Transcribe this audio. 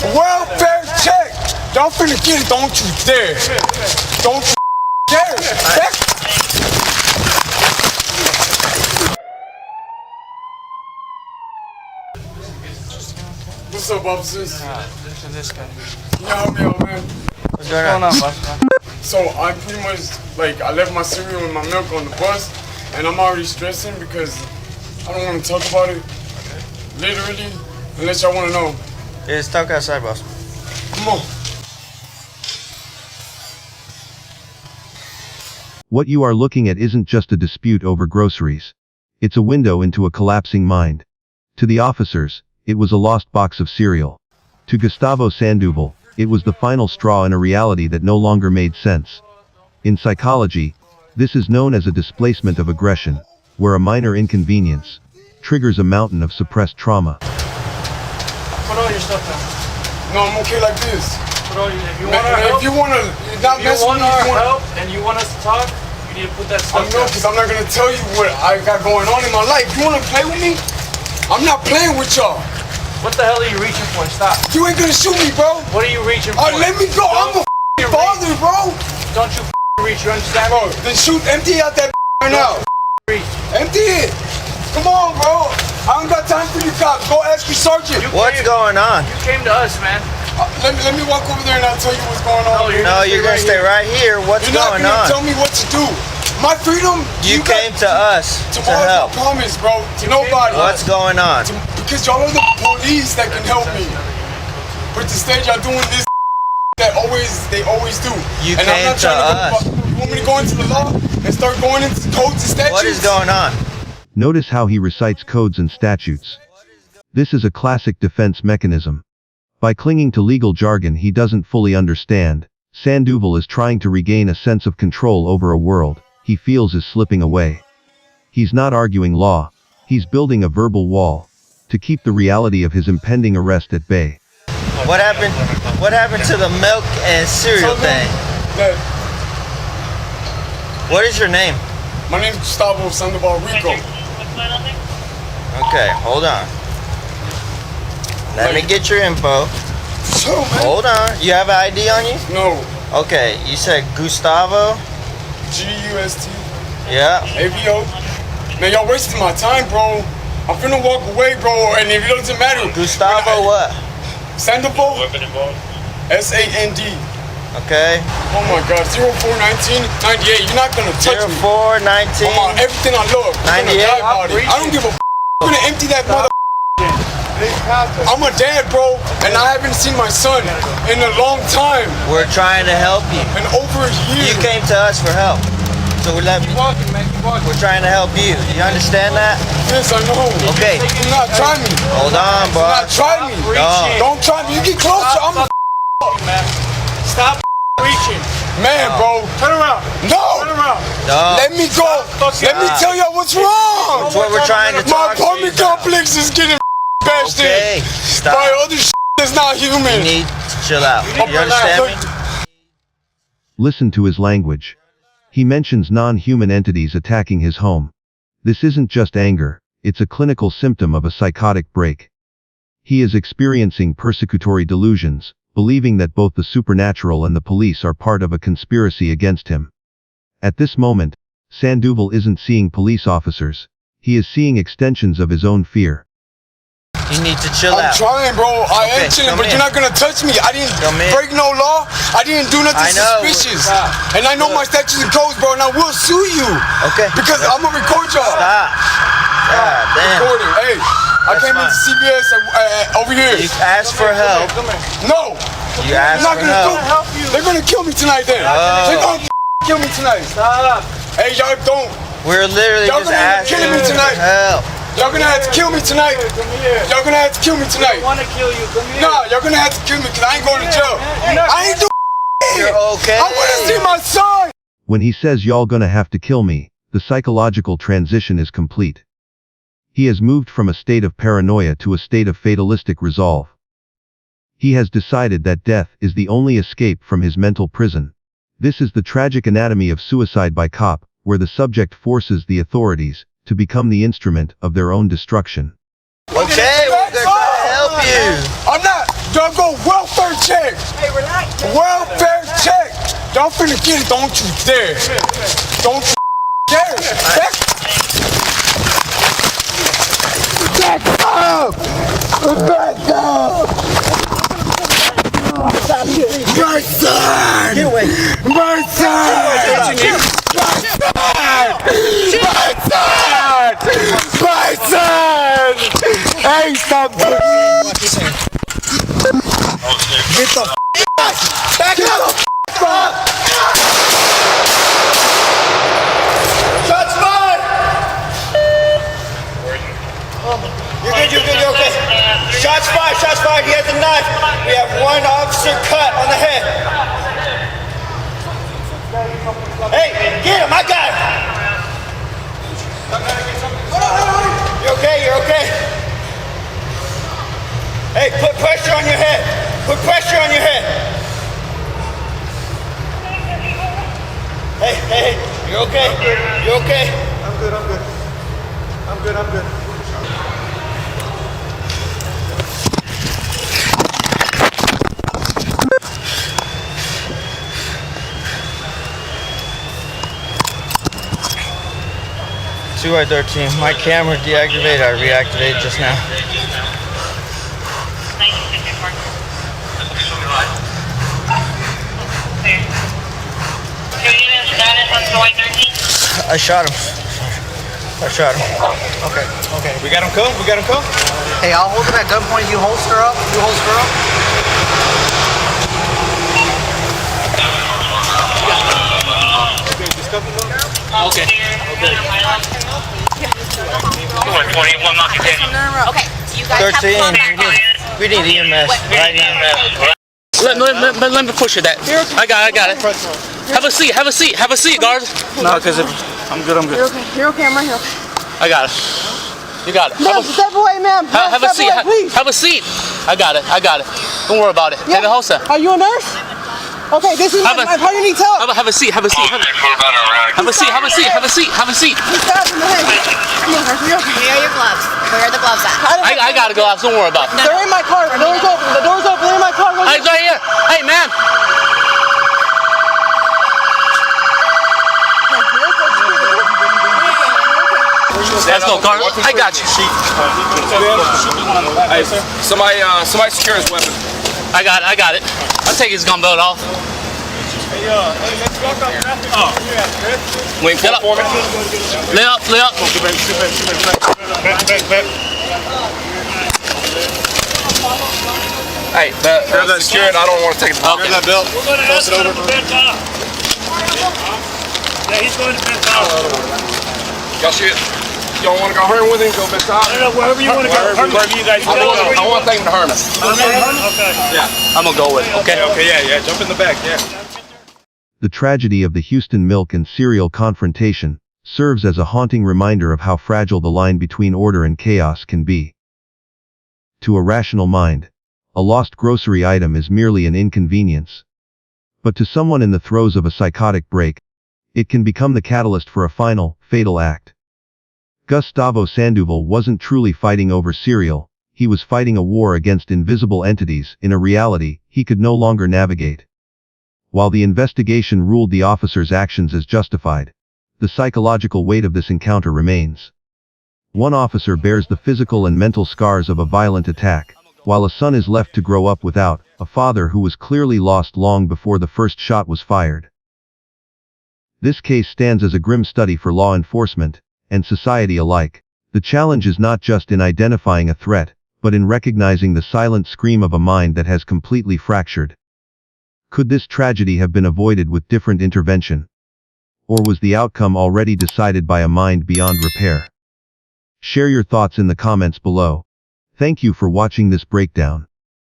Welfare check. Y'all finna get it, don't you dare. Don't you dare. What's up, officers? This guy. Yeah, help me out, man. What's going on, boss, man? So I pretty much, like, I left my cereal and my milk on the bus, and I'm already stressing because I don't want to talk about it. Literally, unless y'all want to know. Yeah, let's talk outside, boss. Come on. What you are looking at isn't just a dispute over groceries. It's a window into a collapsing mind. To the officers, it was a lost box of cereal. To Gustavo Sandoval, it was the final straw in a reality that no longer made sense. In psychology, this is known as a displacement of aggression, where a minor inconvenience triggers a mountain of suppressed trauma. Put all your stuff down. No, I'm okay like this. Put all your, if you Man, want our help, if you want to not if you mess with want me, our you want help and you want us to talk, you need to put that I stuff know, down. because I'm not going to tell you what I got going on in my life. You want to play with me? I'm not playing with y'all. What the hell are you reaching for? Stop. You ain't going to shoot me, bro. What are you reaching for? Let me go. I'm a father, bro. Don't you reach, you understand? Bro, then shoot, empty out that right now. Reach. Empty it. Come on, bro. I don't got time for you cops. Go ask your sergeant. What's going on? You came to us, man. Let me walk over there and I'll tell you what's going on. No, you're gonna stay right here. What's You're not going gonna on? tell me what to do. My freedom. You came to us to help. I promise, bro. To nobody. What's going on? Because y'all are the police that can help me. But the stage y'all doing this that they always do. You and I'm came not to trying us. to you want me to go into the law and start going into codes and statutes? What is going on? Notice how he recites codes and statutes. This is a classic defense mechanism. By clinging to legal jargon he doesn't fully understand, Sandoval is trying to regain a sense of control over a world he feels is slipping away. He's not arguing law, he's building a verbal wall to keep the reality of his impending arrest at bay. What happened? What happened to the milk and cereal thing? What is your name? My name is Gustavo Sandoval Rico. Okay, hold on. Let me get your info. So, man. Hold on. You have an ID on you? No. Okay, you said Gustavo? G-U-S-T. Yeah. A-B-O. Man, y'all wasting my time, bro. I'm finna walk away, bro, and if it doesn't matter. Gustavo what? Sandoval? S-A-N-D. Okay. Oh my God, 041998. You're not gonna touch me. 0419. On everything I love. I'm gonna 98. die about it. I don't give a I'm gonna empty that mother. I'm a dad, bro, and I haven't seen my son in a long time. We're trying to help you. In over a year. You came to us for help. So we're trying to help you. You understand that? Yes, I know. Okay. Do not try me. Hold on, Do bro. not try me. No. Don't try me. You get closer. I'm a Man. Stop reaching. man, bro. Turn around. No. Turn around. No. Let me go. Let me tell y'all what's wrong. That's what we're trying to My talk to you apartment about. complex is getting bashed Okay. in Stop. by other that's not human. You need to chill out. You understand me? Listen to his language. He mentions non-human entities attacking his home. This isn't just anger, it's a clinical symptom of a psychotic break. He is experiencing persecutory delusions, believing that both the supernatural and the police are part of a conspiracy against him. At this moment, Sandoval isn't seeing police officers, he is seeing extensions of his own fear. You need to chill I'm out. trying, bro. I am chilling, come but in. you're not gonna touch me. I didn't Come in. break no law. I didn't do nothing I know. suspicious. And I know my statutes and codes, bro, and I will sue you. Okay. Because I'm gonna record y'all. Stop. God damn. Recording. Hey, I That's came fine. into CBS over here. You asked for help. No. You asked They're not for gonna help. They're gonna kill me tonight then. Oh. They're gonna kill me tonight. Stop. Hey, y'all don't. We're literally Y'all just gonna end up asking killing me for tonight. help. Y'all gonna have to kill me tonight. Come here. Y'all gonna have to kill me I tonight. want to kill you. Come here. Nah, y'all gonna have to kill me because I ain't going to jail. I ain't doing You're okay. I wanna see my son. When he says y'all gonna have to kill me, the psychological transition is complete. He has moved from a state of paranoia to a state of fatalistic resolve. He has decided that death is the only escape from his mental prison. This is the tragic anatomy of suicide by cop, where the subject forces the authorities to become the instrument of their own destruction. Okay, we're gonna try to help you. I'm not. Don't go welfare check. Hey, relax. Welfare check. Don't finna get it. Don't you dare. Don't you dare. Back up. Back up. My son. Get away. My son. My son! Hey, stop! Get the back up! Shots fired! You're good, you're okay. Shots fired, he has a knife. We have one officer cut on the head. Hey, get him, I got him! You're okay. Hey, put pressure on your head. Put pressure on your head. Hey, you're okay. You're okay. I'm good. 2i13, my camera deactivated, I reactivated just now. I shot him. Okay. We got him cool? Hey, I'll hold him at gunpoint. You holster up. Okay. Okay, so you guys 13, have we need EMS right now. Let me push it. That I got it. Have a seat, guards. No, because I'm good. You're okay, I'm right here. I got it. You got it. Ma'am, step away, ma'am. Have a seat. Please. Have a seat. I got it. Don't worry about it. Take the holster. Are you a nurse? Okay, this is my partner needs help. Have a seat. Have a seat. He's stabbed in the head. Come on, nurse, are you okay? Where are your gloves? Where are the gloves at? I got to go out. Don't worry about it. They're in my car. The door's open. They're in my car. Hey, right here. Hey, man. Let's go, guard. I got you. Hey, somebody secure his weapon. I got it. I'll take his gun belt off. Wing Get up. Lay up. Hey, that's secured. I don't want to take the Okay. that belt. Toss it over. Yeah, he's going to bed top. Y'all shit. Y'all want to go home with him? Go bed top. I don't know, wherever you want to go. Wherever you guys I want to take him to Herman. Okay. Yeah. I'm gonna go with it. Okay. Yeah. Jump in the back. Yeah. The tragedy of the Houston milk and cereal confrontation serves as a haunting reminder of how fragile the line between order and chaos can be. To a rational mind, a lost grocery item is merely an inconvenience. But to someone in the throes of a psychotic break, it can become the catalyst for a final, fatal act. Gustavo Sandoval wasn't truly fighting over cereal, he was fighting a war against invisible entities in a reality he could no longer navigate. While the investigation ruled the officer's actions as justified, the psychological weight of this encounter remains. One officer bears the physical and mental scars of a violent attack, while a son is left to grow up without a father who was clearly lost long before the first shot was fired. This case stands as a grim study for law enforcement and society alike. The challenge is not just in identifying a threat, but in recognizing the silent scream of a mind that has completely fractured. Could this tragedy have been avoided with different intervention? Or was the outcome already decided by a mind beyond repair? Share your thoughts in the comments below. Thank you for watching this breakdown.